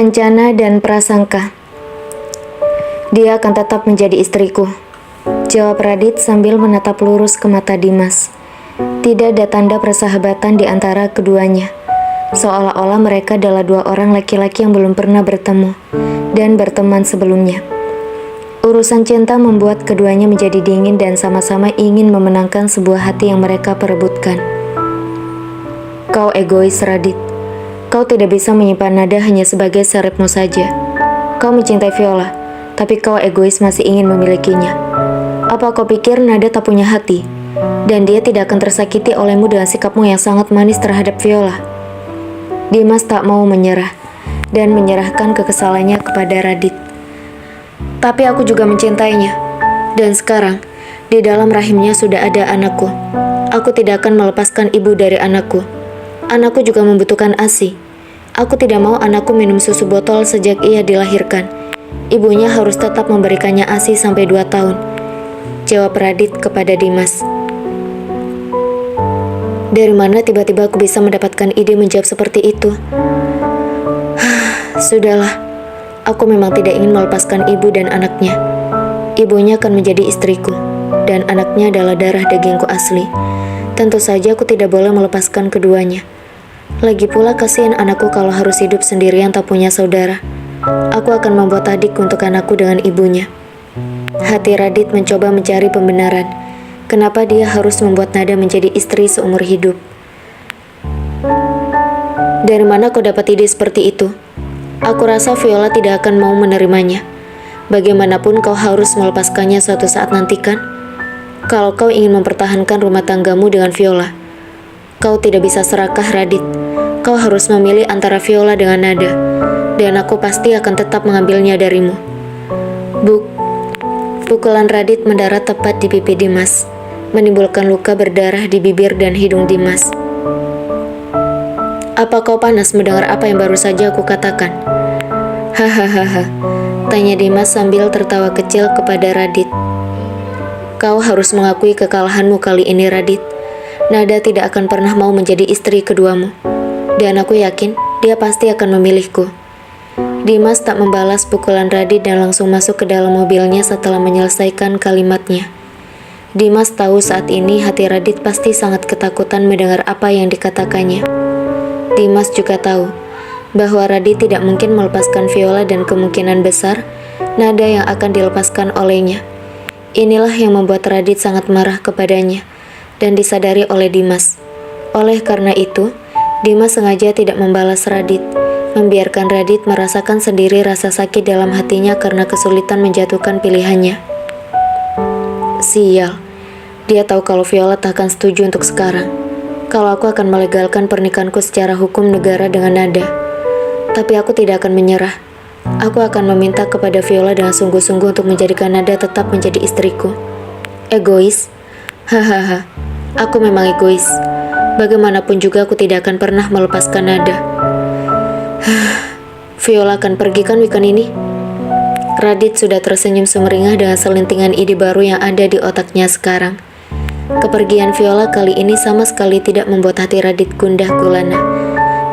Rencana dan prasangka. Dia akan tetap menjadi istriku, jawab Radit sambil menatap lurus ke mata Dimas. Tidak ada tanda persahabatan di antara keduanya, seolah-olah mereka adalah dua orang laki-laki yang belum pernah bertemu dan berteman sebelumnya. Urusan cinta membuat keduanya menjadi dingin dan sama-sama ingin memenangkan sebuah hati yang mereka perebutkan. Kau egois, Radit. Kau tidak bisa menyimpan nada hanya sebagai saripmu saja. Kau mencintai Viola, tapi kau egois masih ingin memilikinya. Apa kau pikir Nada tak punya hati? Dan dia tidak akan tersakiti olehmu dengan sikapmu yang sangat manis terhadap Viola. Dimas tak mau menyerah dan menyerahkan kekesalannya kepada Radit. Tapi aku juga mencintainya. Dan sekarang, di dalam rahimnya sudah ada anakku. Aku tidak akan melepaskan ibu dari anakku. Anakku juga membutuhkan ASI. Aku tidak mau anakku minum susu botol sejak ia dilahirkan. Ibunya harus tetap memberikannya ASI sampai 2 tahun. Jawab Radit kepada Dimas. Dari mana tiba-tiba aku bisa mendapatkan ide menjawab seperti itu? Sudahlah, aku memang tidak ingin melepaskan ibu dan anaknya. Ibunya akan menjadi istriku, dan anaknya adalah darah dagingku asli. Tentu saja aku tidak boleh melepaskan keduanya. Lagi pula kasihan anakku kalau harus hidup sendirian tak punya saudara. Aku akan membuat adik untuk anakku dengan ibunya. Hati Radit mencoba mencari pembenaran. Kenapa dia harus membuat Nada menjadi istri seumur hidup? Dari mana kau dapat ide seperti itu? Aku rasa Viola tidak akan mau menerimanya. Bagaimanapun kau harus melepaskannya suatu saat nanti kan? Kalau kau ingin mempertahankan rumah tanggamu dengan Viola, kau tidak bisa serakah, Radit. Kau harus memilih antara Viola dengan Nada, dan aku pasti akan tetap mengambilnya darimu. Pukulan Radit mendarat tepat di pipi Dimas, menimbulkan luka berdarah di bibir dan hidung Dimas. Apa kau panas mendengar apa yang baru saja aku katakan? Hahaha, tanya Dimas sambil tertawa kecil kepada Radit. Kau harus mengakui kekalahanmu kali ini, Radit. Nada tidak akan pernah mau menjadi istri keduamu. Dan aku yakin dia pasti akan memilihku. Dimas tak membalas pukulan Radit dan langsung masuk ke dalam mobilnya setelah menyelesaikan kalimatnya. Dimas tahu saat ini hati Radit pasti sangat ketakutan mendengar apa yang dikatakannya. Dimas juga tahu bahwa Radit tidak mungkin melepaskan Viola dan kemungkinan besar Nada yang akan dilepaskan olehnya. Inilah yang membuat Radit sangat marah kepadanya dan disadari oleh Dimas. Oleh karena itu, Dimas sengaja tidak membalas Radit, membiarkan Radit merasakan sendiri rasa sakit dalam hatinya karena kesulitan menjatuhkan pilihannya. Sial, dia tahu kalau Viola tak akan setuju untuk sekarang. Kalau aku akan melegalkan pernikahanku secara hukum negara dengan Nada. Tapi aku tidak akan menyerah. Aku akan meminta kepada Viola dengan sungguh-sungguh untuk menjadikan Nada tetap menjadi istriku. Egois? Hahaha, aku memang egois. Bagaimanapun juga aku tidak akan pernah melepaskan Nada. Viola akan pergi kan weekend ini? Radit sudah tersenyum sumringah dengan selentingan ide baru yang ada di otaknya sekarang. Kepergian Viola kali ini sama sekali tidak membuat hati Radit gundah gulana,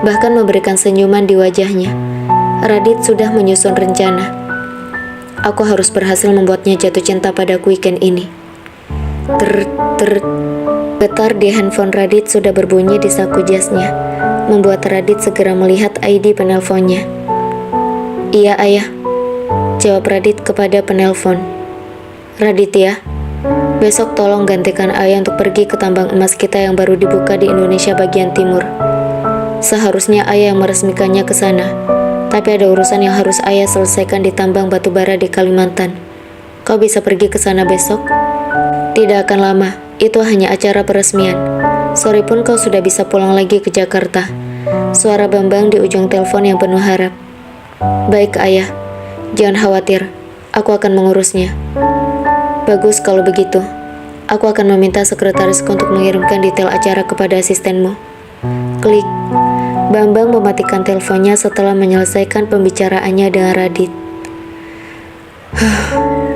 bahkan memberikan senyuman di wajahnya. Radit sudah menyusun rencana. Aku harus berhasil membuatnya jatuh cinta padaku weekend ini. Getar di handphone Radit sudah berbunyi di saku jasnya, membuat Radit segera melihat ID penelponnya. Iya, Ayah, jawab Radit kepada penelpon. Radit ya, besok tolong gantikan Ayah untuk pergi ke tambang emas kita yang baru dibuka di Indonesia bagian timur. Seharusnya Ayah yang meresmikannya ke sana, tapi ada urusan yang harus Ayah selesaikan di tambang batubara di Kalimantan. Kau bisa pergi ke sana besok? Tidak akan lama. Itu hanya acara peresmian. Sore pun kau sudah bisa pulang lagi ke Jakarta. Suara Bambang di ujung telepon yang penuh harap. Baik, Ayah. Jangan khawatir. Aku akan mengurusnya. Bagus kalau begitu. Aku akan meminta sekretarisku untuk mengirimkan detail acara kepada asistenmu. Klik. Bambang mematikan teleponnya setelah menyelesaikan pembicaraannya dengan Radit.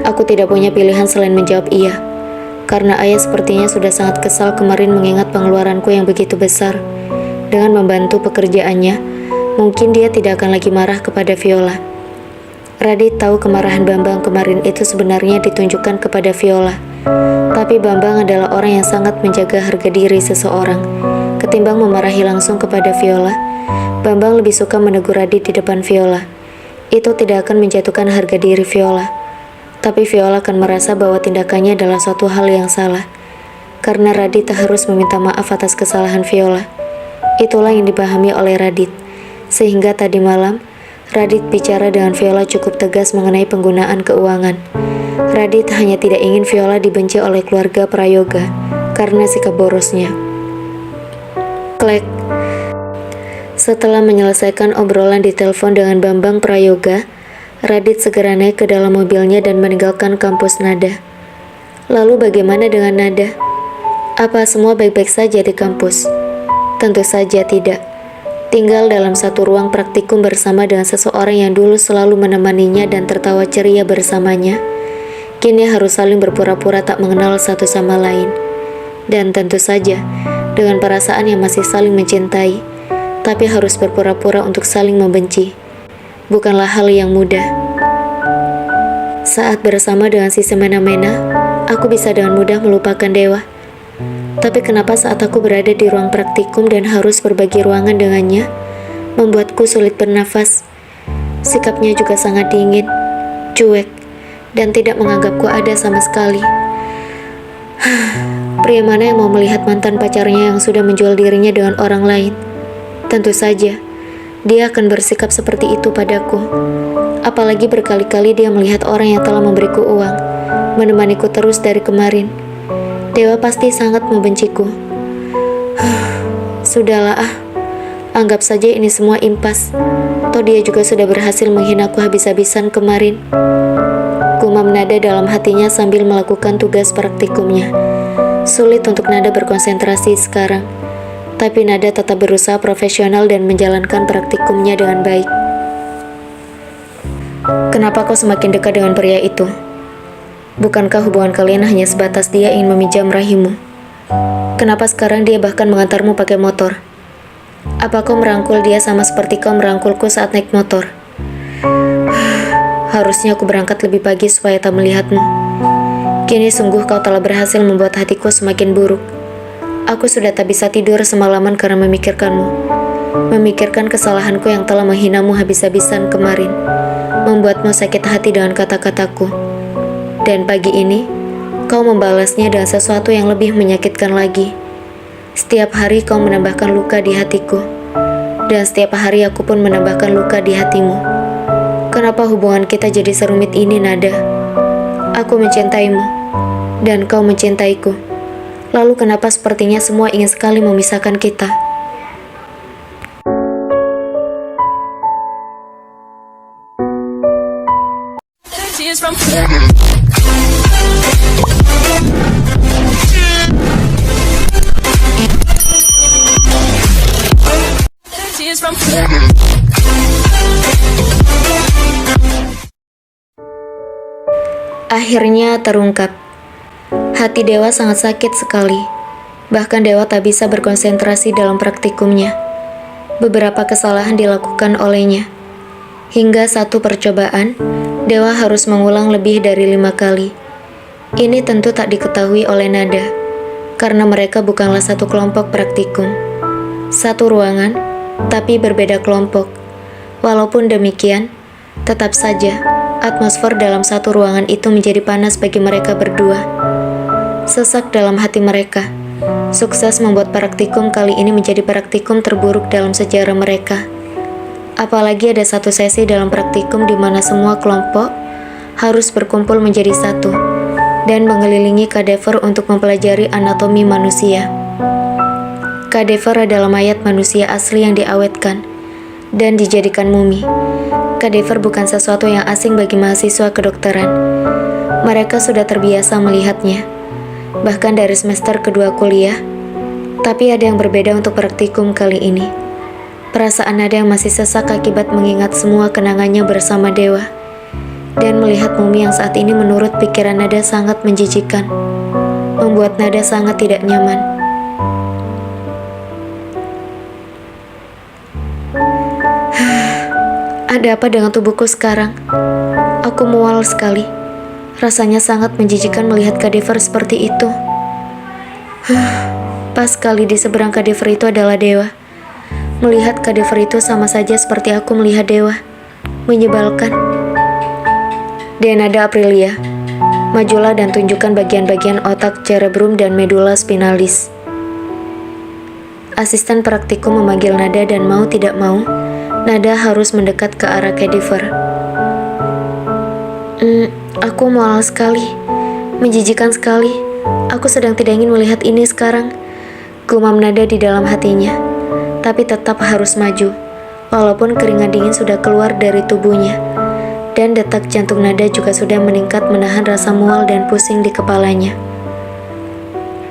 Aku tidak punya pilihan selain menjawab iya. Karena Ayah sepertinya sudah sangat kesal kemarin mengingat pengeluaranku yang begitu besar. Dengan membantu pekerjaannya, Mungkin dia tidak akan lagi marah kepada Viola. Radit tahu kemarahan Bambang kemarin itu sebenarnya ditunjukkan kepada Viola. Tapi Bambang adalah orang yang sangat menjaga harga diri seseorang. Ketimbang memarahi langsung kepada Viola, Bambang lebih suka menegur Radit di depan Viola. Itu tidak akan menjatuhkan harga diri Viola. Tapi Viola akan merasa bahwa tindakannya adalah suatu hal yang salah. Karena Radit harus meminta maaf atas kesalahan Viola. Itulah yang dipahami oleh Radit. Sehingga tadi malam, Radit bicara dengan Viola cukup tegas mengenai penggunaan keuangan. Radit hanya tidak ingin Viola dibenci oleh keluarga Prayoga karena sikap borosnya. Klek. Setelah menyelesaikan obrolan di telepon dengan Bambang Prayoga, Radit segera naik ke dalam mobilnya dan meninggalkan kampus Nada. Lalu bagaimana dengan Nada? Apa semua baik-baik saja di kampus? Tentu saja tidak. Tinggal dalam satu ruang praktikum bersama dengan seseorang yang dulu selalu menemaninya dan tertawa ceria bersamanya, kini harus saling berpura-pura tak mengenal satu sama lain. Dan tentu saja, dengan perasaan yang masih saling mencintai, tapi harus berpura-pura untuk saling membenci. Bukanlah hal yang mudah. Saat bersama dengan si semena-mena, aku bisa dengan mudah melupakan Dewa. Tapi kenapa saat aku berada di ruang praktikum dan harus berbagi ruangan dengannya, membuatku sulit bernafas. Sikapnya juga sangat dingin, cuek, dan tidak menganggapku ada sama sekali. Pria mana yang mau melihat mantan pacarnya yang sudah menjual dirinya dengan orang lain? Tentu saja, dia akan bersikap seperti itu padaku. Apalagi berkali-kali dia melihat orang yang telah memberiku uang, menemaniku terus dari kemarin. Dewa pasti sangat membenciku. Sudahlah anggap saja ini semua impas. Toh dia juga sudah berhasil menghinaku habis-habisan kemarin. Gumam Nada dalam hatinya sambil melakukan tugas praktikumnya. Sulit untuk Nada berkonsentrasi sekarang. Tapi Nada tetap berusaha profesional dan menjalankan praktikumnya dengan baik. Kenapa kau semakin dekat dengan pria itu? Bukankah hubungan kalian hanya sebatas dia ingin meminjam rahimmu? Kenapa sekarang dia bahkan mengantarmu pakai motor? Apa kau merangkul dia sama seperti kau merangkulku saat naik motor? Harusnya aku berangkat lebih pagi supaya tak melihatmu. Kini sungguh kau telah berhasil membuat hatiku semakin buruk. Aku sudah tak bisa tidur semalaman karena memikirkanmu. Memikirkan kesalahanku yang telah menghinamu habis-habisan kemarin. Membuatmu sakit hati dengan kata-kataku. Dan pagi ini, kau membalasnya dengan sesuatu yang lebih menyakitkan lagi. Setiap hari kau menambahkan luka di hatiku. Dan setiap hari aku pun menambahkan luka di hatimu. Kenapa hubungan kita jadi serumit ini, Nada? Aku mencintaimu, dan kau mencintaiku. Lalu kenapa sepertinya semua ingin sekali memisahkan kita? Akhirnya terungkap. Hati Dewa sangat sakit sekali. Bahkan Dewa tak bisa berkonsentrasi dalam praktikumnya. Beberapa kesalahan dilakukan olehnya. Hingga satu percobaan, Dewa harus mengulang lebih dari 5 kali. Ini tentu tak diketahui oleh Nada, karena mereka bukanlah satu kelompok praktikum. Satu ruangan, tapi berbeda kelompok. Walaupun demikian, tetap saja, atmosfer dalam satu ruangan itu menjadi panas bagi mereka berdua. Sesak dalam hati mereka. Sukses membuat praktikum kali ini menjadi praktikum terburuk dalam sejarah mereka. Apalagi ada satu sesi dalam praktikum di mana semua kelompok harus berkumpul menjadi satu dan mengelilingi kadaver untuk mempelajari anatomi manusia. Kadaver adalah mayat manusia asli yang diawetkan dan dijadikan mumi. Kadaver bukan sesuatu yang asing bagi mahasiswa kedokteran. Mereka sudah terbiasa melihatnya, bahkan dari semester kedua kuliah. Tapi ada yang berbeda untuk praktikum kali ini. Perasaan Nada yang masih sesak akibat mengingat semua kenangannya bersama Dewa. Dan melihat mumi yang saat ini menurut pikiran Nada sangat menjijikan. Membuat Nada sangat tidak nyaman. Ada apa dengan tubuhku sekarang? Aku mual sekali. Rasanya sangat menjijikan melihat Kadifer seperti itu. Pas sekali di seberang Kadifer itu adalah Dewa. Melihat Kadifer itu sama saja seperti aku melihat Dewa. Menyebalkan. Denada Aprilia, majulah dan tunjukkan bagian-bagian otak cerebrum dan medula spinalis. Asisten praktikum memanggil Nada dan mau tidak mau, Nada harus mendekat ke arah Kadifer. Aku mual sekali. Menjijikan sekali. Aku sedang tidak ingin melihat ini sekarang. Gumam Nada di dalam hatinya. Tapi tetap harus maju. Walaupun keringat dingin sudah keluar dari tubuhnya. Dan detak jantung Nada juga sudah meningkat menahan rasa mual dan pusing di kepalanya.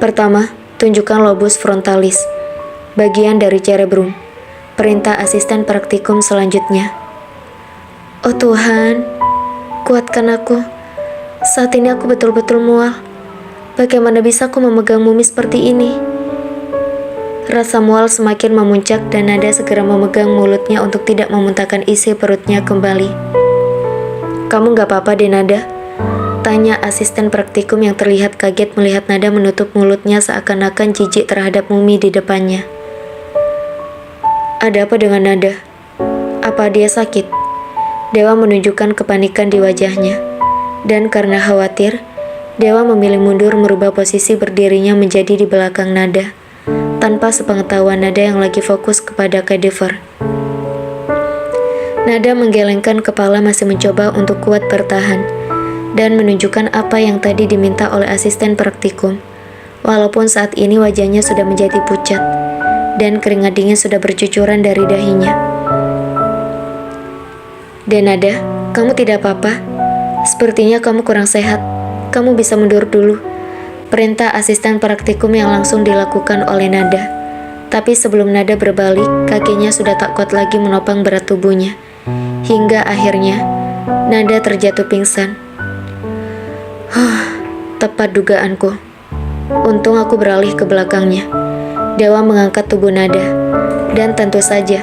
Pertama, tunjukkan lobus frontalis. Bagian dari cerebrum. Perintah asisten praktikum selanjutnya. Oh Tuhan, kuatkan aku. Saat ini aku betul-betul mual. Bagaimana bisa aku memegang mumi seperti ini? Rasa mual semakin memuncak dan Nada segera memegang mulutnya untuk tidak memuntahkan isi perutnya kembali. Kamu gak apa-apa deh Nada? Tanya asisten praktikum yang terlihat kaget melihat Nada menutup mulutnya seakan-akan jijik terhadap mumi di depannya. Ada apa dengan Nada? Apa dia sakit? Dewa menunjukkan kepanikan di wajahnya. Dan karena khawatir, Dewa memilih mundur merubah posisi berdirinya menjadi di belakang Nada, tanpa sepengetahuan Nada yang lagi fokus kepada Kadifer. Nada menggelengkan kepala masih mencoba untuk kuat bertahan, dan menunjukkan apa yang tadi diminta oleh asisten praktikum, walaupun saat ini wajahnya sudah menjadi pucat, dan keringat dingin sudah bercucuran dari dahinya. Denada, kamu tidak apa-apa? Sepertinya kamu kurang sehat. Kamu bisa mundur dulu. Perintah asisten praktikum yang langsung dilakukan oleh Nada. Tapi sebelum Nada berbalik, kakinya sudah tak kuat lagi menopang berat tubuhnya. Hingga akhirnya, Nada terjatuh pingsan. Tepat dugaanku. Untung aku beralih ke belakangnya. Dewa mengangkat tubuh Nada. Dan tentu saja,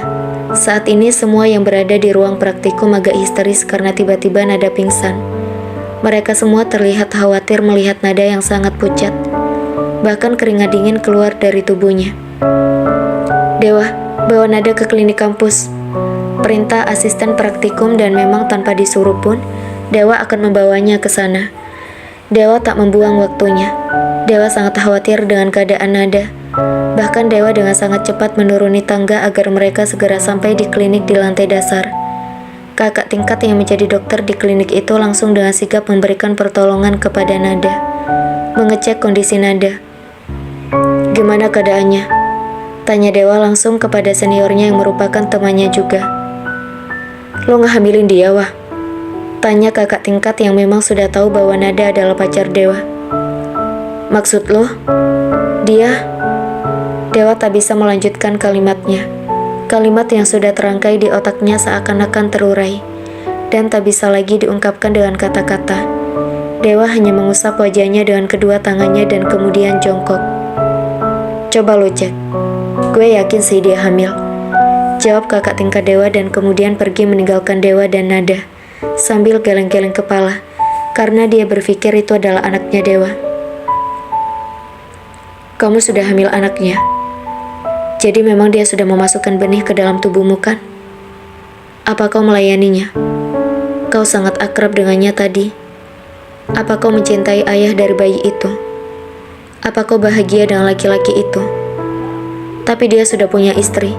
saat ini semua yang berada di ruang praktikum agak histeris karena tiba-tiba Nada pingsan. Mereka semua terlihat khawatir melihat Nada yang sangat pucat. Bahkan keringat dingin keluar dari tubuhnya. Dewa, bawa Nada ke klinik kampus. Perintah asisten praktikum dan memang tanpa disuruh pun, Dewa akan membawanya ke sana. Dewa tak membuang waktunya. Dewa sangat khawatir dengan keadaan Nada. Bahkan Dewa dengan sangat cepat menuruni tangga agar mereka segera sampai di klinik di lantai dasar. Kakak tingkat yang menjadi dokter di klinik itu langsung dengan sigap memberikan pertolongan kepada Nada, mengecek kondisi Nada. Gimana keadaannya? Tanya Dewa langsung kepada seniornya yang merupakan temannya juga. Lo ngehamilin dia, wah? Tanya kakak tingkat yang memang sudah tahu bahwa Nada adalah pacar Dewa. Maksud lo? Dia? Dewa tak bisa melanjutkan kalimatnya. Kalimat yang sudah terangkai di otaknya seakan-akan terurai, dan tak bisa lagi diungkapkan dengan kata-kata. Dewa hanya mengusap wajahnya dengan kedua tangannya dan kemudian jongkok. Coba lo cek. Gue yakin sih dia hamil. Jawab kakak tingkat Dewa dan kemudian pergi meninggalkan Dewa dan Nada, sambil geleng-geleng kepala, karena dia berpikir itu adalah anaknya Dewa. Kamu sudah hamil anaknya. Jadi memang dia sudah memasukkan benih ke dalam tubuhmu kan? Apa kau melayaninya? Kau sangat akrab dengannya tadi. Apa kau mencintai ayah dari bayi itu? Apa kau bahagia dengan laki-laki itu? Tapi dia sudah punya istri.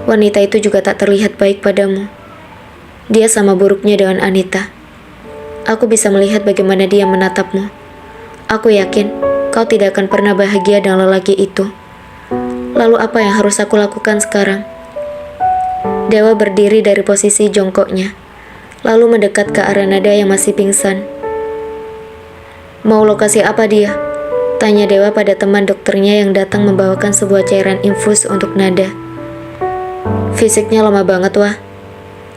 Wanita itu juga tak terlihat baik padamu. Dia sama buruknya dengan Anita. Aku bisa melihat bagaimana dia menatapmu. Aku yakin kau tidak akan pernah bahagia dengan lelaki itu. Lalu apa yang harus aku lakukan sekarang? Dewa berdiri dari posisi jongkoknya, lalu mendekat ke arah Nada yang masih pingsan. Mau lokasi apa dia? Tanya Dewa pada teman dokternya yang datang membawakan sebuah cairan infus untuk Nada. Fisiknya lemah banget wah.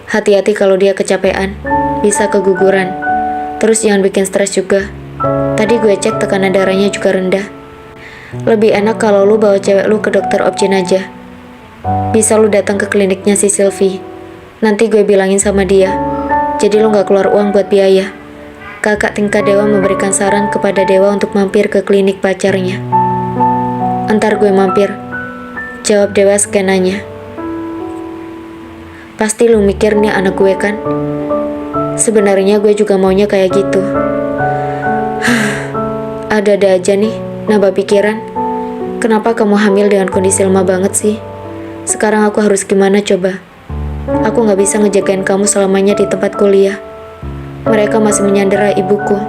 Hati-hati kalau dia kecapean, bisa keguguran. Terus jangan bikin stres juga. Tadi gue cek tekanan darahnya juga rendah. Lebih enak kalau lu bawa cewek lu ke dokter Objin aja. Bisa lu datang ke kliniknya si Sylvie. Nanti gue bilangin sama dia. Jadi lo gak keluar uang buat biaya. Kakak tingkat Dewa memberikan saran kepada Dewa untuk mampir ke klinik pacarnya. Entar gue mampir, jawab Dewa skenanya. Pasti lu mikir nih anak gue kan? Sebenarnya gue juga maunya kayak gitu. Ada-ada aja nih, nambah pikiran. Kenapa kamu hamil dengan kondisi lemah banget sih? Sekarang aku harus gimana coba? Aku gak bisa ngejagain kamu selamanya di tempat kuliah. Mereka masih menyandera ibuku.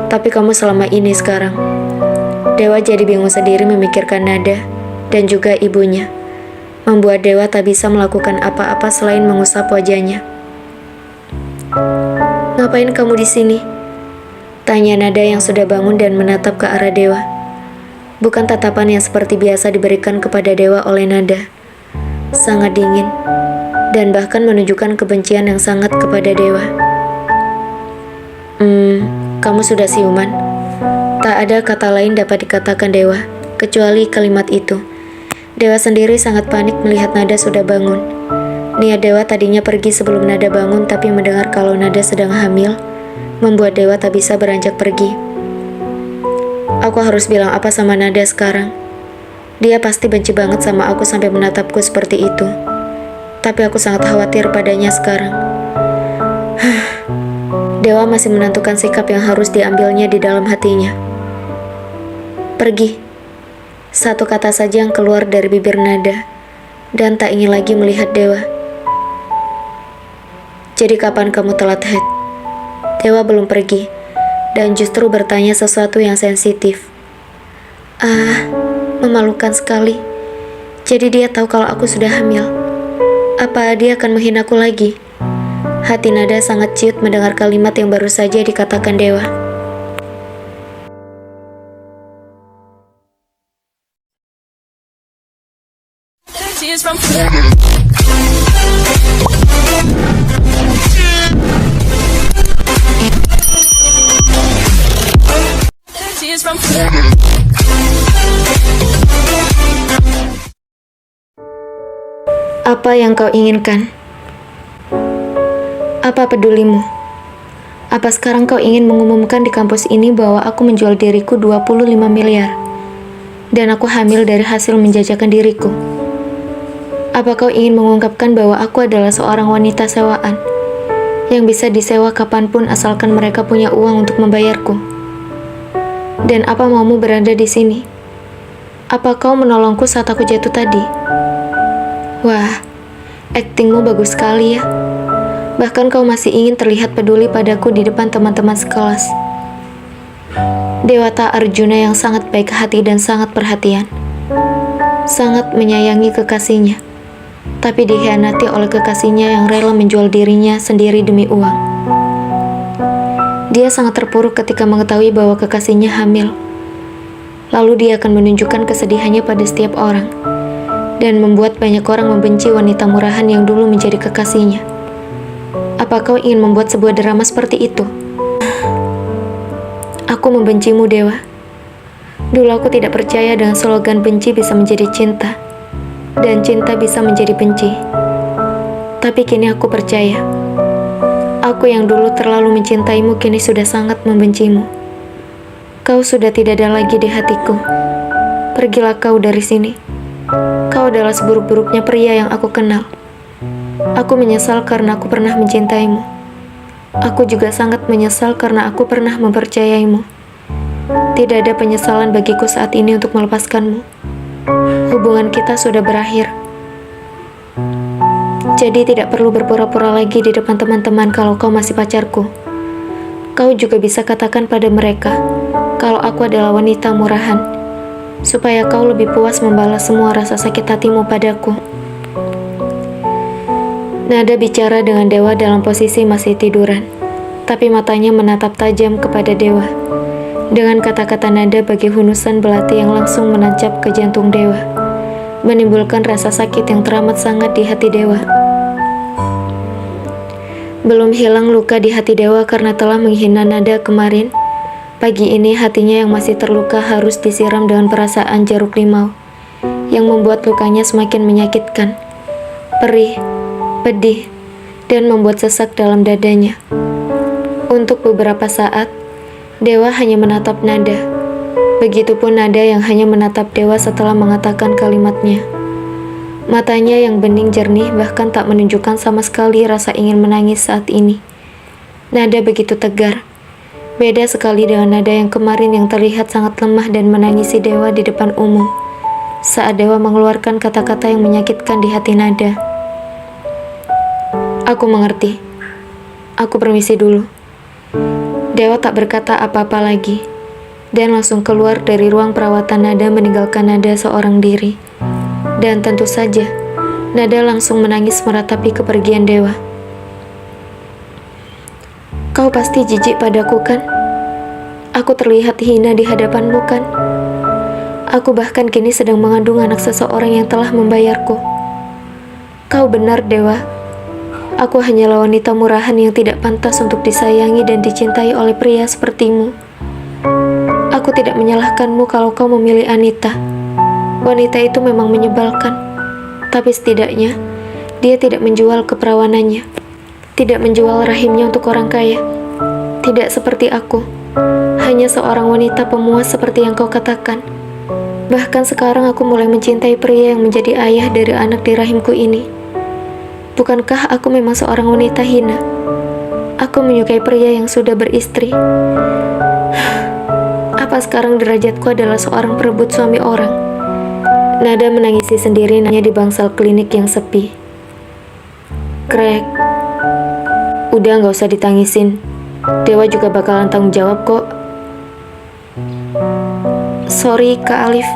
Tapi kamu selama ini sekarang. Dewa jadi bingung sendiri memikirkan Nada dan juga ibunya. Membuat Dewa tak bisa melakukan apa-apa selain mengusap wajahnya. Ngapain kamu di sini? Tanya Nada yang sudah bangun dan menatap ke arah Dewa. Bukan tatapan yang seperti biasa diberikan kepada Dewa oleh Nada. Sangat dingin dan bahkan menunjukkan kebencian yang sangat kepada Dewa. Kamu sudah siuman? Tak ada kata lain dapat dikatakan Dewa, kecuali kalimat itu. Dewa sendiri sangat panik melihat Nada sudah bangun. Niat Dewa tadinya pergi sebelum Nada bangun, tapi mendengar kalau Nada sedang hamil, membuat Dewa tak bisa beranjak pergi. Aku harus bilang apa sama Nada sekarang? Dia pasti benci banget sama aku sampai menatapku seperti itu. Tapi aku sangat khawatir padanya sekarang. Dewa masih menentukan sikap yang harus diambilnya di dalam hatinya. Pergi. Satu kata saja yang keluar dari bibir Nada, dan tak ingin lagi melihat Dewa. Jadi kapan kamu telat head? Dewa belum pergi, dan justru bertanya sesuatu yang sensitif. Memalukan sekali. Jadi dia tahu kalau aku sudah hamil. Apa dia akan menghinaku lagi? Hati Nada sangat ciut mendengar kalimat yang baru saja dikatakan Dewa. Apa yang kau inginkan? Apa pedulimu? Apa sekarang kau ingin mengumumkan di kampus ini bahwa aku menjual diriku 25 miliar dan aku hamil dari hasil menjajakan diriku? Apa kau ingin mengungkapkan bahwa aku adalah seorang wanita sewaan yang bisa disewa kapanpun asalkan mereka punya uang untuk membayarku? Dan apa maumu berada di sini? Apa kau menolongku saat aku jatuh tadi? Wah, aktingmu bagus sekali ya. Bahkan kau masih ingin terlihat peduli padaku di depan teman-teman sekelas. Dewata Arjuna yang sangat baik hati dan sangat perhatian. Sangat menyayangi kekasihnya. Tapi dikhianati oleh kekasihnya yang rela menjual dirinya sendiri demi uang. Dia sangat terpuruk ketika mengetahui bahwa kekasihnya hamil. Lalu dia akan menunjukkan kesedihannya pada setiap orang. Dan membuat banyak orang membenci wanita murahan yang dulu menjadi kekasihnya. Apa kau ingin membuat sebuah drama seperti itu? Aku membencimu, Dewa. Dulu aku tidak percaya dengan slogan benci bisa menjadi cinta, dan cinta bisa menjadi benci. Tapi kini aku percaya. Aku yang dulu terlalu mencintaimu kini sudah sangat membencimu. Kau sudah tidak ada lagi di hatiku. Pergilah kau dari sini. Kau adalah seburuk-buruknya pria yang aku kenal. Aku menyesal karena aku pernah mencintaimu. Aku juga sangat menyesal karena aku pernah mempercayaimu. Tidak ada penyesalan bagiku saat ini untuk melepaskanmu. Hubungan kita sudah berakhir. Jadi tidak perlu berpura-pura lagi di depan teman-teman kalau kau masih pacarku. Kau juga bisa katakan pada mereka kalau aku adalah wanita murahan, supaya kau lebih puas membalas semua rasa sakit hatimu padaku. Nada bicara dengan Dewa dalam posisi masih tiduran, tapi matanya menatap tajam kepada Dewa. Dengan kata-kata Nada bagi hunusan belati yang langsung menancap ke jantung Dewa, menimbulkan rasa sakit yang teramat sangat di hati Dewa. Belum hilang luka di hati Dewa karena telah menghina Nada kemarin. Pagi ini hatinya yang masih terluka harus disiram dengan perasaan jeruk limau, yang membuat lukanya semakin menyakitkan, perih, pedih, dan membuat sesak dalam dadanya. Untuk beberapa saat, Dewa hanya menatap nada. Begitupun nada yang hanya menatap Dewa setelah mengatakan kalimatnya. Matanya yang bening jernih bahkan tak menunjukkan sama sekali rasa ingin menangis saat ini. Nada begitu tegar. Beda sekali dengan nada yang kemarin yang terlihat sangat lemah dan menangisi Dewa di depan umum. Saat Dewa mengeluarkan kata-kata yang menyakitkan di hati nada. Aku mengerti. Aku permisi dulu. Dewa tak berkata apa-apa lagi, dan langsung keluar dari ruang perawatan nada meninggalkan nada seorang diri. Dan tentu saja, nada langsung menangis meratapi kepergian Dewa. Kau pasti jijik padaku kan? Aku terlihat hina di hadapanmu kan? Aku bahkan kini sedang mengandung anak seseorang yang telah membayarku. Kau benar, Dewa. Aku hanyalah wanita murahan yang tidak pantas untuk disayangi dan dicintai oleh pria sepertimu. Aku tidak menyalahkanmu kalau kau memilih Anita. Wanita itu memang menyebalkan, tapi setidaknya dia tidak menjual keperawanannya, tidak menjual rahimnya untuk orang kaya. Tidak seperti aku, hanya seorang wanita pemuas seperti yang kau katakan. Bahkan sekarang aku mulai mencintai pria yang menjadi ayah dari anak di rahimku ini. Bukankah aku memang seorang wanita hina? Aku menyukai pria yang sudah beristri. Apa sekarang derajatku adalah seorang perebut suami orang? Nada menangisi sendiri di bangsal klinik yang sepi. Krek. Udah gak usah ditangisin. Dewa juga bakalan tanggung jawab kok. Sorry Kak Alif.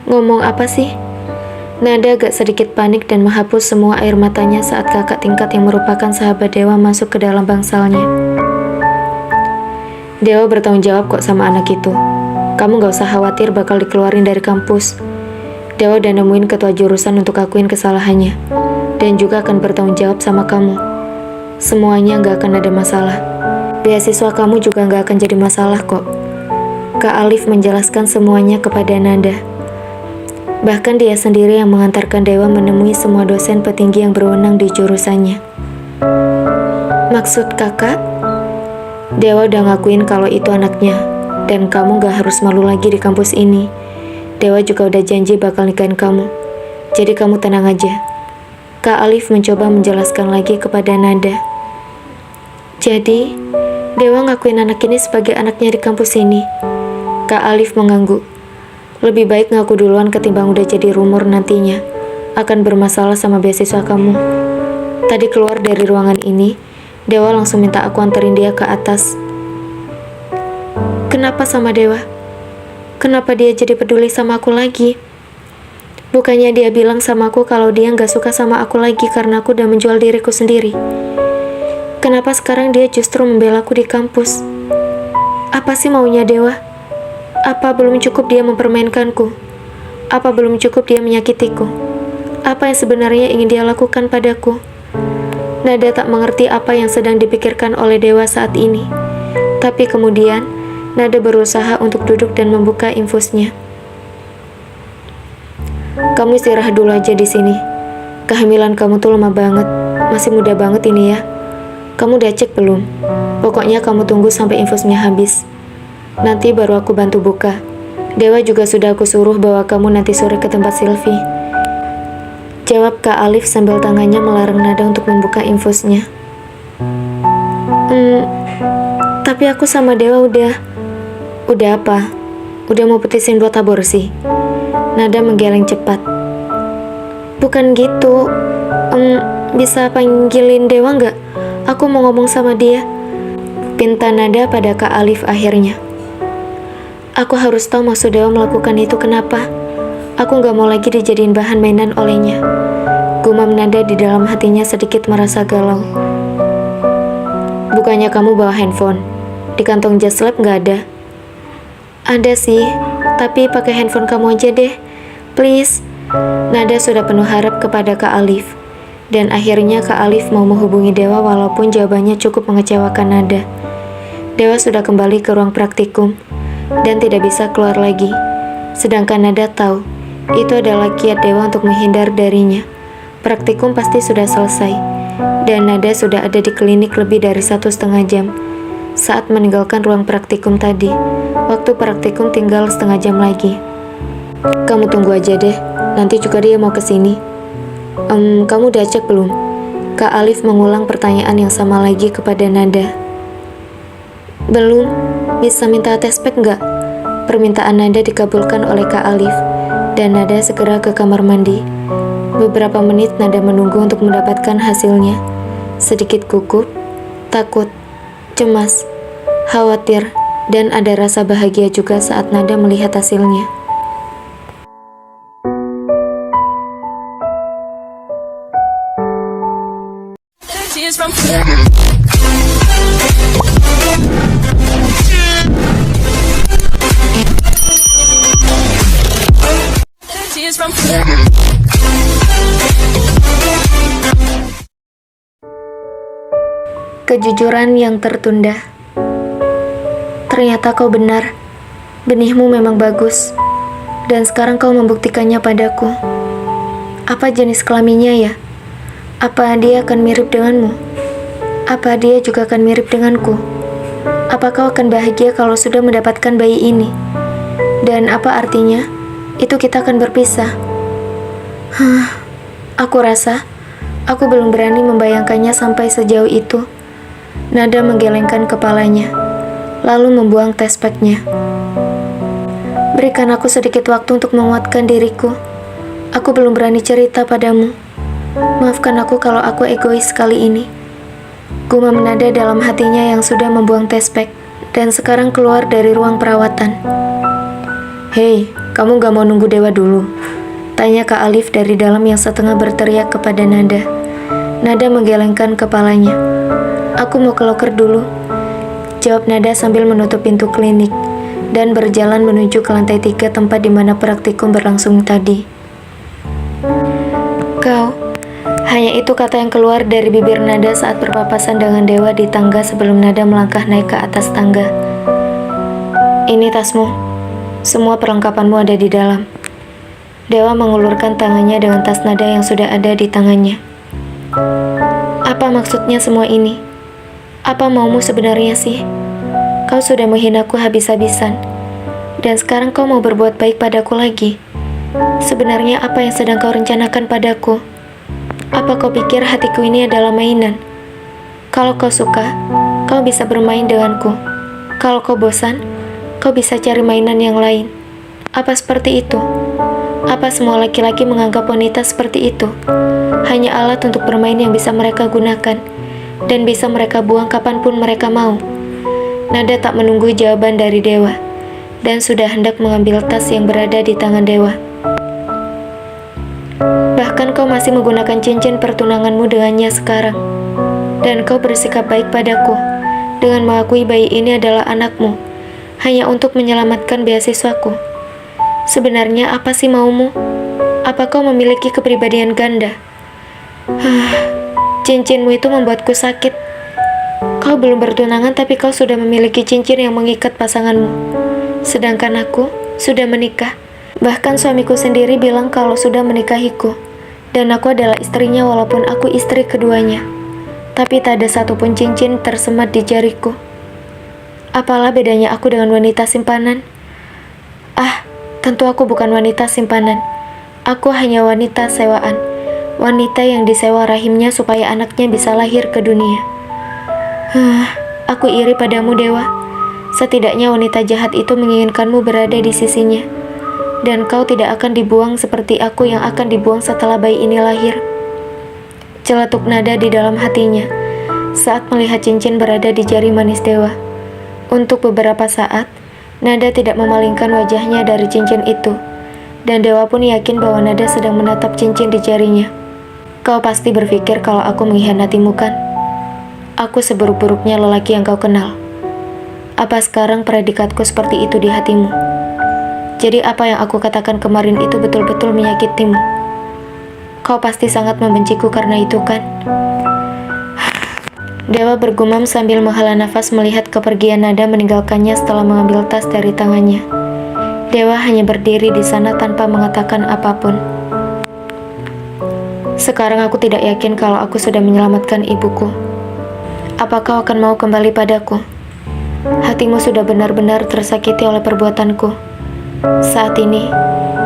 Ngomong apa sih? Nada agak sedikit panik dan menghapus semua air matanya saat kakak tingkat yang merupakan sahabat Dewa masuk ke dalam bangsalnya. Dewa bertanggung jawab kok sama anak itu. Kamu gak usah khawatir bakal dikeluarin dari kampus. Dewa udah nemuin ketua jurusan untuk akuin kesalahannya. Dan juga akan bertanggung jawab sama kamu. Semuanya gak akan ada masalah. Beasiswa kamu juga gak akan jadi masalah kok. Kak Alif menjelaskan semuanya kepada Nada. Bahkan dia sendiri yang mengantarkan Dewa menemui semua dosen petinggi yang berwenang di jurusannya. Maksud kakak? Dewa udah ngakuin kalau itu anaknya, dan kamu gak harus malu lagi di kampus ini. Dewa juga udah janji bakal nikahin kamu. Jadi kamu tenang aja. Kak Alif mencoba menjelaskan lagi kepada Nada. Jadi, Dewa ngakuin anak ini sebagai anaknya di kampus ini. Kak Alif mengangguk. Lebih baik ngaku duluan ketimbang udah jadi rumor nantinya akan bermasalah sama beasiswa kamu. Tadi keluar dari ruangan ini, Dewa langsung minta aku anterin dia ke atas. Kenapa sama Dewa? Kenapa dia jadi peduli sama aku lagi? Bukannya dia bilang sama aku kalau dia gak suka sama aku lagi karena aku udah menjual diriku sendiri. Kenapa sekarang dia justru membela aku di kampus? Apa sih maunya Dewa? Apa belum cukup dia mempermainkanku? Apa belum cukup dia menyakitiku? Apa yang sebenarnya ingin dia lakukan padaku? Nada tak mengerti apa yang sedang dipikirkan oleh Dewa saat ini. Tapi kemudian, Nada berusaha untuk duduk dan membuka infusnya. Kamu istirahat dulu aja di sini. Kehamilan kamu tuh lemah banget. Masih muda banget ini ya. Kamu udah cek belum? Pokoknya kamu tunggu sampai infusnya habis. Nanti baru aku bantu buka. Dewa juga sudah aku suruh bawa kamu nanti sore ke tempat Sylvie. Jawab Kak Alif sambil tangannya melarang Nada untuk membuka infusnya. Tapi aku sama Dewa udah apa? Udah mau petisin buat aborsi. Nada menggeleng cepat. Bukan gitu. Bisa panggilin Dewa nggak? Aku mau ngomong sama dia. Pinta Nada pada Kak Alif akhirnya. Aku harus tahu maksud Dewa melakukan itu kenapa. Aku gak mau lagi dijadiin bahan mainan olehnya. Gumam Nada di dalam hatinya sedikit merasa galau. Bukannya kamu bawa handphone? Di kantong jas lab gak ada? Ada sih, tapi pakai handphone kamu aja deh. Please. Nada sudah penuh harap kepada Kak Alif. Dan akhirnya Kak Alif mau menghubungi Dewa walaupun jawabannya cukup mengecewakan Nada. Dewa sudah kembali ke ruang praktikum dan tidak bisa keluar lagi. Sedangkan Nada tahu, itu adalah kiat Dewa untuk menghindar darinya. praktikum pasti sudah selesai, dan Nada sudah ada di klinik lebih dari 1,5 jam. Saat meninggalkan ruang praktikum tadi, waktu praktikum tinggal setengah jam lagi. Kamu tunggu aja deh, nanti juga dia mau kesini. Kamu udah cek belum? Kak Alif mengulang pertanyaan yang sama lagi kepada Nada. Belum, bisa minta tes pack nggak? Permintaan Nada dikabulkan oleh Kak Alif, dan Nada segera ke kamar mandi. Beberapa menit Nada menunggu untuk mendapatkan hasilnya. Sedikit gugup, takut, cemas, khawatir, dan ada rasa bahagia juga saat Nada melihat hasilnya. Kejujuran yang tertunda. Ternyata kau benar, benihmu memang bagus, dan sekarang kau membuktikannya padaku. Apa jenis kelaminnya ya? Apa dia akan mirip denganmu? Apa dia juga akan mirip denganku? Apa kau akan bahagia kalau sudah mendapatkan bayi ini? Dan apa artinya? Itu kita akan berpisah. Aku rasa aku belum berani membayangkannya sampai sejauh itu. Nada menggelengkan kepalanya, lalu membuang tes packnya. Berikan aku sedikit waktu untuk menguatkan diriku. Aku belum berani cerita padamu. Maafkan aku kalau aku egois kali ini. Gumam Nada dalam hatinya yang sudah membuang tes pack dan sekarang keluar dari ruang perawatan. Hei, kamu gak mau nunggu Dewa dulu? Tanya Kak Alif dari dalam yang setengah berteriak kepada Nada. Nada menggelengkan kepalanya. Aku mau ke loker dulu, jawab Nada sambil menutup pintu klinik dan berjalan menuju ke lantai 3 tempat di mana praktikum berlangsung tadi. Kau, hanya itu kata yang keluar dari bibir Nada saat berpapasan dengan Dewa di tangga sebelum Nada melangkah naik ke atas tangga. Ini tasmu, semua perlengkapanmu ada di dalam. Dewa mengulurkan tangannya dengan tas Nada yang sudah ada di tangannya. Apa maksudnya semua ini? Apa maumu sebenarnya sih? Kau sudah menghinaku habis-habisan, dan sekarang kau mau berbuat baik padaku lagi. Sebenarnya apa yang sedang kau rencanakan padaku? Apa kau pikir hatiku ini adalah mainan? Kalau kau suka, kau bisa bermain denganku. Kalau kau bosan, kau bisa cari mainan yang lain. Apa seperti itu? Apa semua laki-laki menganggap wanita seperti itu? Hanya alat untuk bermain yang bisa mereka gunakan dan bisa mereka buang kapanpun mereka mau. Nada tak menunggu jawaban dari Dewa dan sudah hendak mengambil tas yang berada di tangan Dewa. Bahkan kau masih menggunakan cincin pertunanganmu dengannya sekarang, dan kau bersikap baik padaku dengan mengakui bayi ini adalah anakmu hanya untuk menyelamatkan beasiswaku. Sebenarnya apa sih maumu? Apa kau memiliki kepribadian ganda? Cincinmu itu membuatku sakit. Kau belum bertunangan tapi kau sudah memiliki cincin yang mengikat pasanganmu. Sedangkan aku sudah menikah. Bahkan suamiku sendiri bilang kalau sudah menikahiku. Dan aku adalah istrinya walaupun aku istri keduanya. Tapi tak ada satupun cincin tersemat di jariku. Apalah bedanya aku dengan wanita simpanan? Tentu aku bukan wanita simpanan. Aku hanya wanita sewaan. Wanita yang disewa rahimnya supaya anaknya bisa lahir ke dunia. Aku iri padamu, Dewa. Setidaknya wanita jahat itu menginginkanmu berada di sisinya. Dan kau tidak akan dibuang seperti aku yang akan dibuang setelah bayi ini lahir. Celetuk Nada di dalam hatinya saat melihat cincin berada di jari manis Dewa. Untuk beberapa saat, Nada tidak memalingkan wajahnya dari cincin itu. Dan Dewa pun yakin bahwa Nada sedang menatap cincin di jarinya. Kau pasti berpikir kalau aku mengkhianatimu kan? Aku seburuk-buruknya lelaki yang kau kenal. Apa sekarang predikatku seperti itu di hatimu? Jadi apa yang aku katakan kemarin itu betul-betul menyakitimu? Kau pasti sangat membenciku karena itu kan? Dewa bergumam sambil menghela nafas melihat kepergian Nada meninggalkannya setelah mengambil tas dari tangannya. Dewa hanya berdiri di sana tanpa mengatakan apapun. Sekarang aku tidak yakin kalau aku sudah menyelamatkan ibuku. Apa kau akan mau kembali padaku? Hatimu sudah benar-benar tersakiti oleh perbuatanku. Saat ini,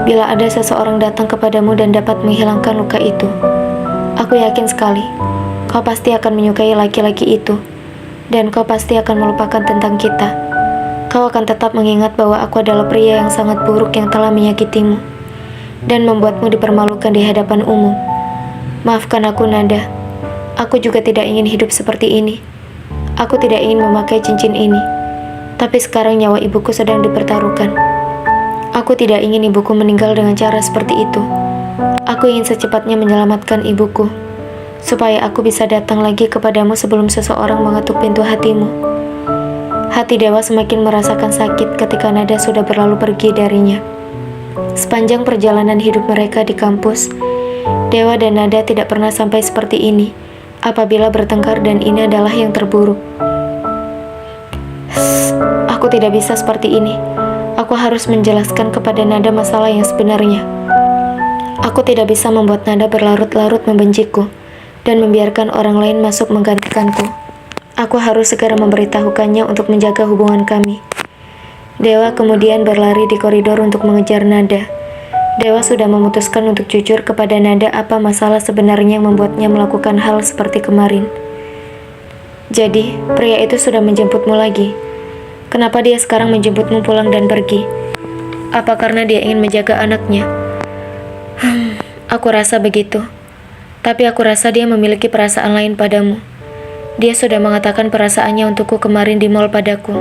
bila ada seseorang datang kepadamu dan dapat menghilangkan luka itu, aku yakin sekali, kau pasti akan menyukai laki-laki itu, dan kau pasti akan melupakan tentang kita. Kau akan tetap mengingat bahwa aku adalah pria yang sangat buruk yang telah menyakitimu, dan membuatmu dipermalukan di hadapan umum. Maafkan aku, Nada. Aku juga tidak ingin hidup seperti ini. Aku tidak ingin memakai cincin ini. Tapi sekarang nyawa ibuku sedang dipertaruhkan. Aku tidak ingin ibuku meninggal dengan cara seperti itu. Aku ingin secepatnya menyelamatkan ibuku, supaya aku bisa datang lagi kepadamu sebelum seseorang mengetuk pintu hatimu. Hati Dewa semakin merasakan sakit ketika Nada sudah berlalu pergi darinya. Sepanjang perjalanan hidup mereka di kampus, Dewa dan Nada tidak pernah sampai seperti ini apabila bertengkar, dan ini adalah yang terburuk. Aku tidak bisa seperti ini. Aku harus menjelaskan kepada Nada masalah yang sebenarnya. Aku tidak bisa membuat Nada berlarut-larut membenciku dan membiarkan orang lain masuk menggantikanku. Aku harus segera memberitahukannya untuk menjaga hubungan kami. Dewa kemudian berlari di koridor untuk mengejar Nada. Dewa sudah memutuskan untuk jujur kepada Nada apa masalah sebenarnya yang membuatnya melakukan hal seperti kemarin. Jadi, pria itu sudah menjemputmu lagi. Kenapa dia sekarang menjemputmu pulang dan pergi? Apa karena dia ingin menjaga anaknya? Aku rasa begitu. Tapi aku rasa dia memiliki perasaan lain padamu. Dia sudah mengatakan perasaannya untukku kemarin di mall padaku.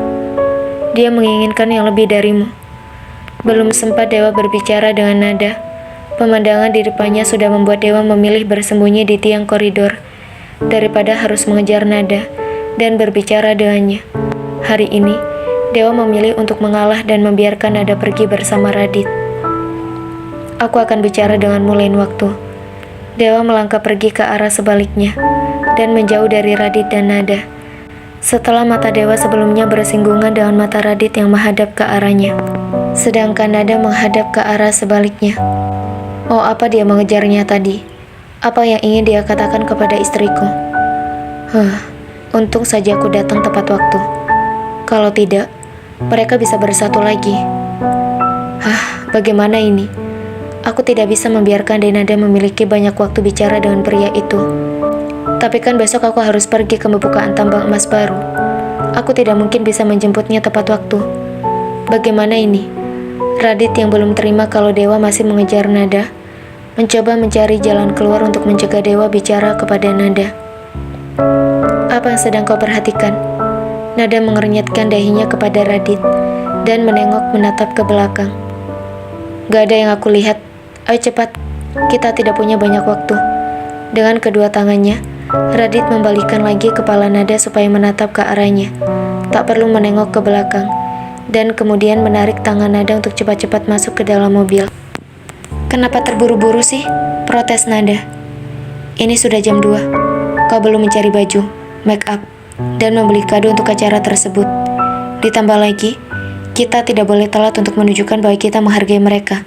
Dia menginginkan yang lebih darimu. Belum sempat Dewa berbicara dengan Nada, pemandangan di depannya sudah membuat Dewa memilih bersembunyi di tiang koridor daripada harus mengejar Nada dan berbicara dengannya. Hari ini, Dewa memilih untuk mengalah dan membiarkan Nada pergi bersama Radit. Aku akan bicara denganmu lain waktu. Dewa melangkah pergi ke arah sebaliknya dan menjauh dari Radit dan Nada. Setelah mata Dewa sebelumnya bersinggungan dengan mata Radit yang menghadap ke arahnya, sedangkan Nada menghadap ke arah sebaliknya. Oh, apa dia mengejarnya tadi? Apa yang ingin dia katakan kepada istriku? Untung saja aku datang tepat waktu. Kalau tidak, mereka bisa bersatu lagi. Bagaimana ini? Aku tidak bisa membiarkan Nada memiliki banyak waktu bicara dengan pria itu. Tapi kan besok aku harus pergi ke pembukaan tambang emas baru. Aku tidak mungkin bisa menjemputnya tepat waktu. Bagaimana ini? Radit yang belum terima kalau Dewa masih mengejar Nada, mencoba mencari jalan keluar untuk mencegah Dewa bicara kepada Nada. Apa yang sedang kau perhatikan? Nada mengernyitkan dahinya kepada Radit dan menengok menatap ke belakang. Gak ada yang aku lihat. Ayo cepat, kita tidak punya banyak waktu. Dengan kedua tangannya, Radit membalikkan lagi kepala Nada supaya menatap ke arahnya. Tak perlu menengok ke belakang. Dan kemudian menarik tangan Nada untuk cepat-cepat masuk ke dalam mobil. Kenapa terburu-buru sih? Protes Nada. Ini sudah jam 2. Kau belum mencari baju, make up, dan membeli kado untuk acara tersebut. Ditambah lagi, kita tidak boleh telat untuk menunjukkan bahwa kita menghargai mereka.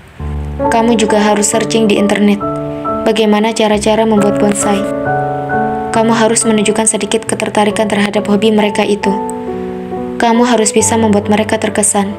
Kamu juga harus searching di internet. Bagaimana cara-cara membuat bonsai. Kamu harus menunjukkan sedikit ketertarikan terhadap hobi mereka itu. Kamu harus bisa membuat mereka terkesan.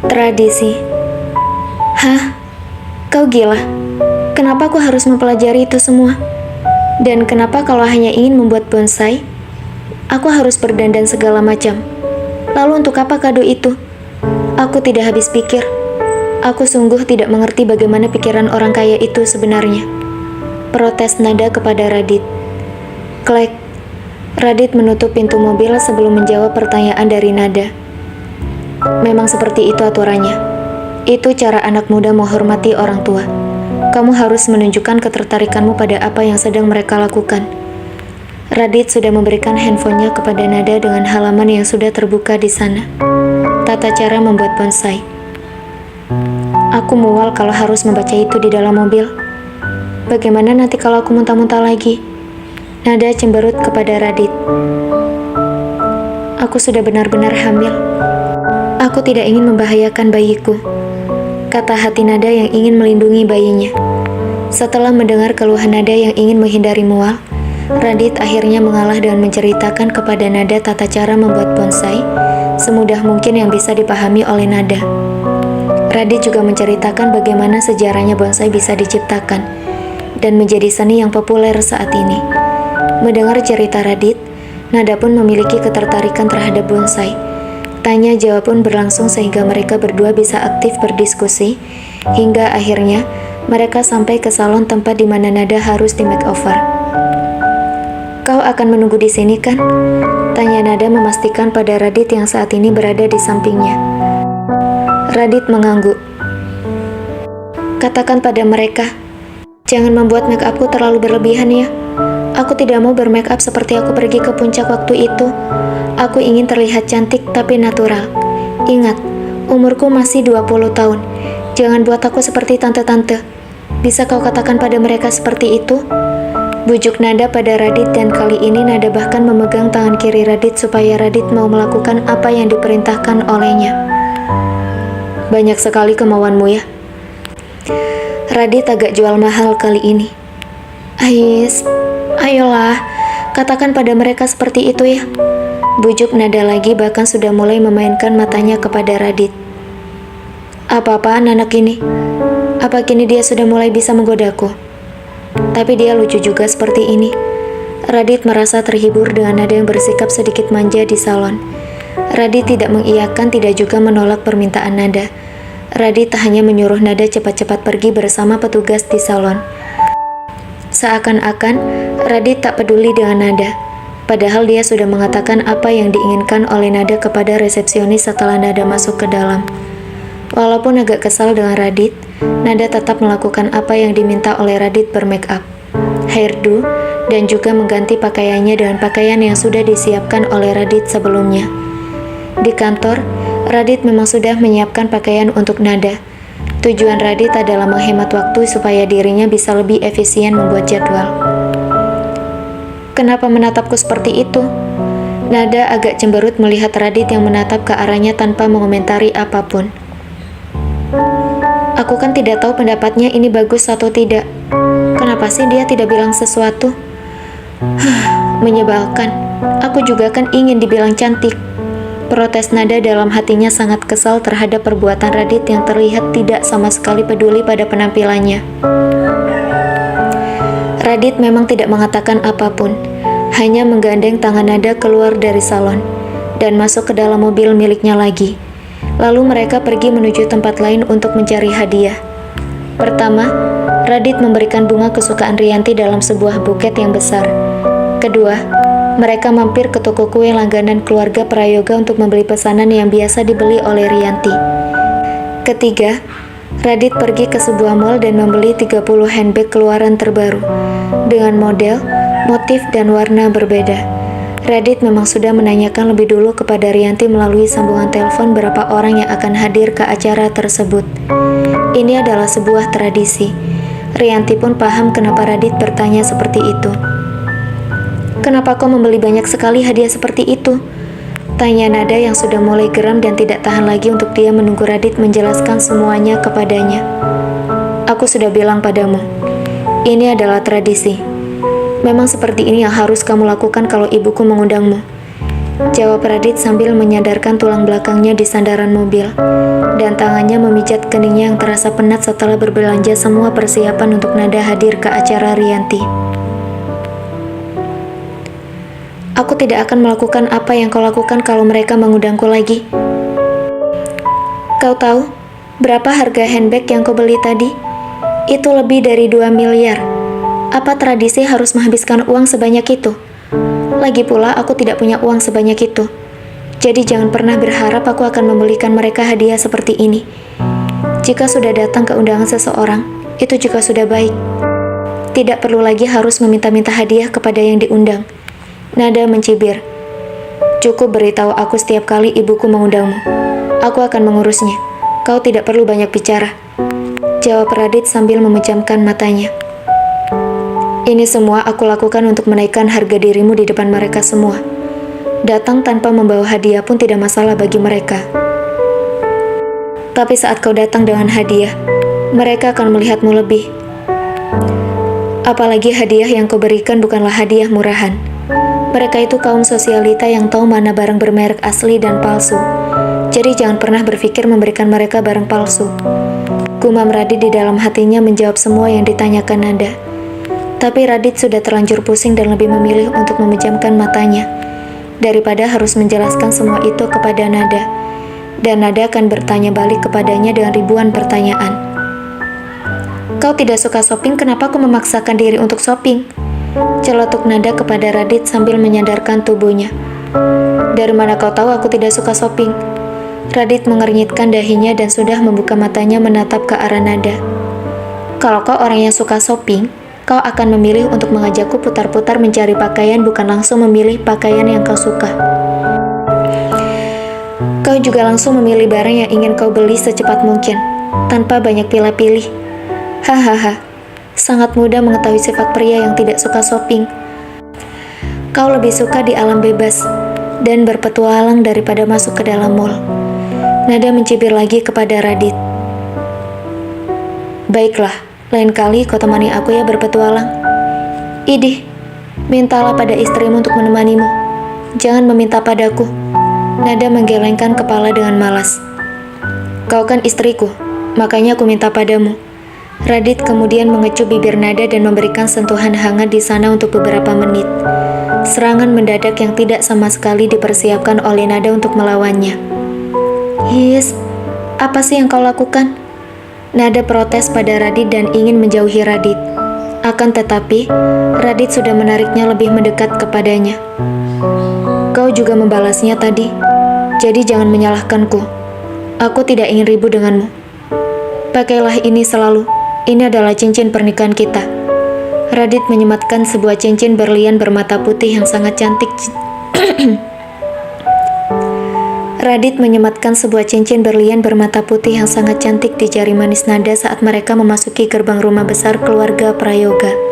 Tradisi. Kau gila? Kenapa aku harus mempelajari itu semua? Dan kenapa kalau hanya ingin membuat bonsai, aku harus berdandan segala macam? Lalu untuk apa kado itu? Aku tidak habis pikir. Aku sungguh tidak mengerti bagaimana pikiran orang kaya itu sebenarnya. Protes Nada kepada Radit. Klek. Radit menutup pintu mobil sebelum menjawab pertanyaan dari Nada. Memang seperti itu aturannya. Itu cara anak muda menghormati orang tua. Kamu harus menunjukkan ketertarikanmu pada apa yang sedang mereka lakukan. Radit sudah memberikan handphonenya kepada Nada dengan halaman yang sudah terbuka di sana. Tata cara membuat bonsai. Aku mual kalau harus membaca itu di dalam mobil. Bagaimana nanti kalau aku muntah-muntah lagi? Nada cemberut kepada Radit. Aku sudah benar-benar hamil. Aku tidak ingin membahayakan bayiku, kata hati Nada yang ingin melindungi bayinya. Setelah mendengar keluhan Nada yang ingin menghindari mual, Radit akhirnya mengalah dengan menceritakan kepada Nada tata cara membuat bonsai semudah mungkin yang bisa dipahami oleh Nada. Radit juga menceritakan bagaimana sejarahnya bonsai bisa diciptakan dan menjadi seni yang populer saat ini. Mendengar cerita Radit, Nada pun memiliki ketertarikan terhadap bonsai. Tanya jawab pun berlangsung sehingga mereka berdua bisa aktif berdiskusi, hingga akhirnya mereka sampai ke salon tempat di mana Nada harus di makeover. Kau akan menunggu di sini kan? Tanya Nada memastikan pada Radit yang saat ini berada di sampingnya. Radit mengangguk. Katakan pada mereka, jangan membuat make upku terlalu berlebihan ya. Aku tidak mau bermake up seperti aku pergi ke puncak waktu itu. Aku ingin terlihat cantik tapi natural. Ingat, umurku masih 20 tahun. Jangan buat aku seperti tante-tante. Bisa kau katakan pada mereka seperti itu? Bujuk Nada pada Radit dan kali ini Nada bahkan memegang tangan kiri Radit supaya Radit mau melakukan apa yang diperintahkan olehnya. Banyak sekali kemauanmu ya. Radit agak jual mahal kali ini. Ais, ayolah, katakan pada mereka seperti itu ya. Bujuk Nada lagi bahkan sudah mulai memainkan matanya kepada Radit. Apa-apaan anak ini? Apa kini dia sudah mulai bisa menggodaku? Tapi dia lucu juga seperti ini. Radit merasa terhibur dengan nada yang bersikap sedikit manja di salon. Radit tidak mengiyakan, tidak juga menolak permintaan Nada. Radit hanya menyuruh Nada cepat-cepat pergi bersama petugas di salon. Seakan-akan Radit tak peduli dengan Nada, padahal dia sudah mengatakan apa yang diinginkan oleh Nada kepada resepsionis setelah Nada masuk ke dalam. Walaupun agak kesal dengan Radit, Nada tetap melakukan apa yang diminta oleh Radit bermake up, hairdo, dan juga mengganti pakaiannya dengan pakaian yang sudah disiapkan oleh Radit sebelumnya. Di kantor, Radit memang sudah menyiapkan pakaian untuk Nada. Tujuan Radit adalah menghemat waktu supaya dirinya bisa lebih efisien membuat jadwal. Kenapa menatapku seperti itu? Nada agak cemberut melihat Radit yang menatap ke arahnya tanpa mengomentari apapun. Aku kan tidak tahu pendapatnya ini bagus atau tidak. Kenapa sih dia tidak bilang sesuatu? Menyebalkan. Aku juga kan ingin dibilang cantik. Protes Nada dalam hatinya sangat kesal terhadap perbuatan Radit yang terlihat tidak sama sekali peduli pada penampilannya. Radit memang tidak mengatakan apapun, hanya menggandeng tangan Nada keluar dari salon dan masuk ke dalam mobil miliknya lagi. Lalu mereka pergi menuju tempat lain untuk mencari hadiah. Pertama, Radit memberikan bunga kesukaan Rianti dalam sebuah buket yang besar. Kedua, mereka mampir ke toko kue langganan keluarga Prayoga untuk membeli pesanan yang biasa dibeli oleh Rianti. Ketiga, Radit pergi ke sebuah mall dan membeli 30 handbag keluaran terbaru dengan model, motif, dan warna berbeda. Radit memang sudah menanyakan lebih dulu kepada Rianti melalui sambungan telepon berapa orang yang akan hadir ke acara tersebut. Ini adalah sebuah tradisi. Rianti pun paham kenapa Radit bertanya seperti itu. Kenapa kau membeli banyak sekali hadiah seperti itu? Tanya Nada yang sudah mulai geram dan tidak tahan lagi untuk dia menunggu Radit menjelaskan semuanya kepadanya. Aku sudah bilang padamu, ini adalah tradisi. Memang seperti ini yang harus kamu lakukan kalau ibuku mengundangmu. Jawab Radit sambil menyadarkan tulang belakangnya di sandaran mobil, dan tangannya memijat keningnya yang terasa penat setelah berbelanja semua persiapan untuk Nada hadir ke acara Rianti. Aku tidak akan melakukan apa yang kau lakukan kalau mereka mengundangku lagi. Kau tahu berapa harga handbag yang kau beli tadi? Itu lebih dari 2 miliar. Apa tradisi harus menghabiskan uang sebanyak itu? Lagi pula aku tidak punya uang sebanyak itu. Jadi jangan pernah berharap aku akan membelikan mereka hadiah seperti ini. Jika sudah datang ke undangan seseorang, itu juga sudah baik. Tidak perlu lagi harus meminta-minta hadiah kepada yang diundang. Nada mencibir. Cukup beritahu aku setiap kali ibuku mengundangmu. Aku akan mengurusnya. Kau tidak perlu banyak bicara. Jawab Radit sambil memejamkan matanya. Ini semua aku lakukan untuk menaikkan harga dirimu di depan mereka semua. Datang tanpa membawa hadiah pun tidak masalah bagi mereka. Tapi saat kau datang dengan hadiah, mereka akan melihatmu lebih. Apalagi hadiah yang kau berikan bukanlah hadiah murahan. Mereka itu kaum sosialita yang tahu mana barang bermerek asli dan palsu. Jadi jangan pernah berpikir memberikan mereka barang palsu. Gumam Radit di dalam hatinya menjawab semua yang ditanyakan Nada. Tapi Radit sudah terlanjur pusing dan lebih memilih untuk memejamkan matanya daripada harus menjelaskan semua itu kepada Nada. Dan Nada akan bertanya balik kepadanya dengan ribuan pertanyaan. Kau tidak suka shopping, kenapa aku memaksakan diri untuk shopping? Celetuk Nada kepada Radit sambil menyadarkan tubuhnya. Dari mana kau tahu aku tidak suka shopping? Radit mengernyitkan dahinya dan sudah membuka matanya menatap ke arah Nada. Kalau kau orang yang suka shopping, kau akan memilih untuk mengajakku putar-putar mencari pakaian, bukan langsung memilih pakaian yang kau suka. Kau juga langsung memilih barang yang ingin kau beli secepat mungkin, tanpa banyak pilih-pilih. Hahaha, sangat mudah mengetahui sifat pria yang tidak suka shopping. Kau lebih suka di alam bebas dan berpetualang daripada masuk ke dalam mall. Nada mencibir lagi kepada Radit. Baiklah, lain kali kau temani aku ya berpetualang. Idih, mintalah pada istrimu untuk menemanimu. Jangan meminta padaku. Nada menggelengkan kepala dengan malas. Kau kan istriku, makanya aku minta padamu. Radit kemudian mengecup bibir Nada dan memberikan sentuhan hangat di sana untuk beberapa menit. Serangan mendadak yang tidak sama sekali dipersiapkan oleh Nada untuk melawannya. Yes, apa sih yang kau lakukan? Nada protes pada Radit dan ingin menjauhi Radit. Akan tetapi, Radit sudah menariknya lebih mendekat kepadanya. Kau juga membalasnya tadi, jadi jangan menyalahkanku. Aku tidak ingin ribut denganmu. Pakailah ini selalu. Ini adalah cincin pernikahan kita. Radit menyematkan sebuah cincin berlian bermata putih yang sangat cantik. Radit menyematkan sebuah cincin berlian bermata putih yang sangat cantik di jari manis Nada saat mereka memasuki gerbang rumah besar keluarga Prayoga.